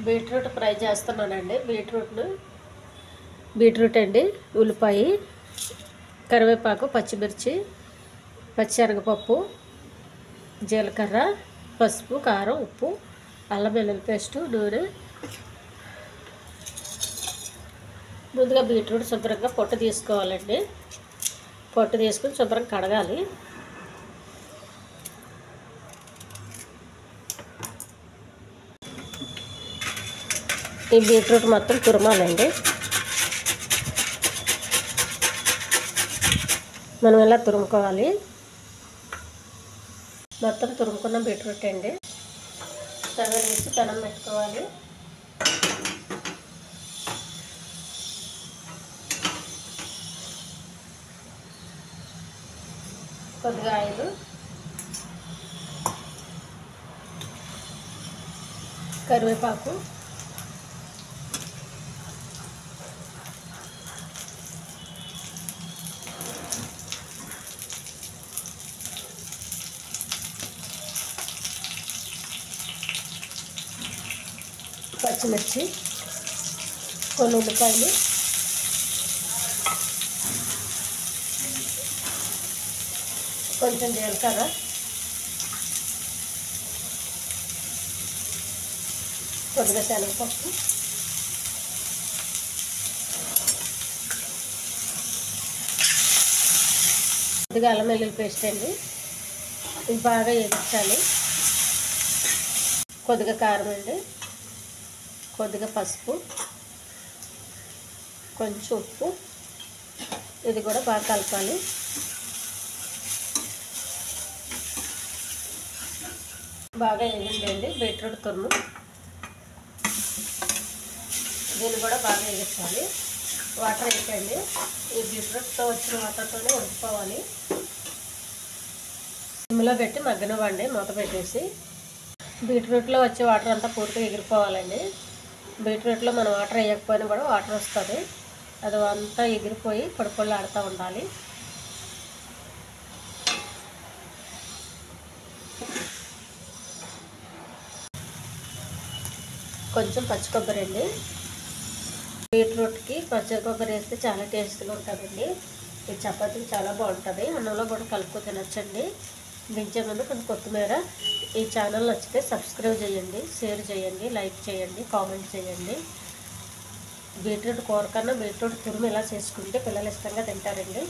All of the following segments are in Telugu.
బీట్రూట్ ఫ్రై చేస్తున్నానండి. బీట్రూట్ అండి, ఉల్లిపాయ, కరివేపాకు, పచ్చిమిర్చి, పచ్చిశనగపప్పు, జీలకర్ర, పసుపు, కారం, ఉప్పు, అల్లం వెల్లుల్లి పేస్టు, నూనె. ముందుగా బీట్రూట్ శుభ్రంగా పొట్టు తీసుకోవాలండి. పొట్టు తీసుకుని శుభ్రంగా కడగాలి. ఈ బీట్రూట్ మొత్తం తురమాలండి. మనం ఇలా తురుముకోవాలి. మొత్తం తురుముకున్న బీట్రూట్ అండి. స్టవ్ వేసి పెనం పెట్టుకోవాలి. కొద్దిగా ఆయిల్, కరివేపాకు, పచ్చిమిర్చి, కొన్ని ఉల్లిపాయలు, కొంచెం జీలకర్ర, కొద్దిగా శనగపప్పు, కొద్దిగా అల్లం వెల్లుల్లి పేస్ట్ అండి. ఇది బాగా వేయించాలి. కొద్దిగా కారం అండి, కొద్దిగా పసుపు, కొంచెం ఉప్పు. ఇది కూడా బాగా కలపాలి. బాగా వేయండి బీట్రూట్ తురుము. దీన్ని కూడా బాగా వేయించాలి. వాటర్ వేయండి. ఈ బీట్రూట్తో వచ్చిన వాటర్తోనే ఉడికిపోవాలి. సిమ్లో పెట్టి మగ్గనివ్వండి మూత పెట్టేసి. బీట్రూట్లో వచ్చే వాటర్ అంతా పూర్తిగా ఎగిరిపోవాలండి. బీట్రూట్లో మనం వాటర్ వేయకపోయినా కూడా వాటర్ వస్తుంది. అది అంతా ఎగిరిపోయి పొడి ఆడుతూ ఉండాలి. కొంచెం పచ్చి కొబ్బరి అండి. బీట్రూట్కి పచ్చి కొబ్బరి వేస్తే చాలా టేస్ట్గా ఉంటుందండి. ఈ చపాతీకి చాలా బాగుంటుంది. అన్నంలో కూడా కలుపుకొని తినచ్చండి. దించే ముందు కొంచెం కొత్తిమీర. ఈ ఛానల్ నచ్చితే సబ్స్క్రైబ్ చేయండి, షేర్ చేయండి, లైక్ చేయండి, కామెంట్ చేయండి. బీట్రూట్ కూర కన్నా బీట్రూట్ తురుము ఇలా చేసుకుంటే పిల్లలు ఇష్టంగా తింటారండి.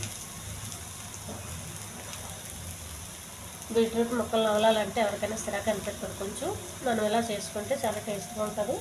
బీట్రూట్ ముక్కలు నవలాలంటే ఎవరికైనా సిరాకు అనిపిస్తుంది కొంచెం. మనం ఇలా చేసుకుంటే చాలా టేస్ట్గా ఉంటుంది.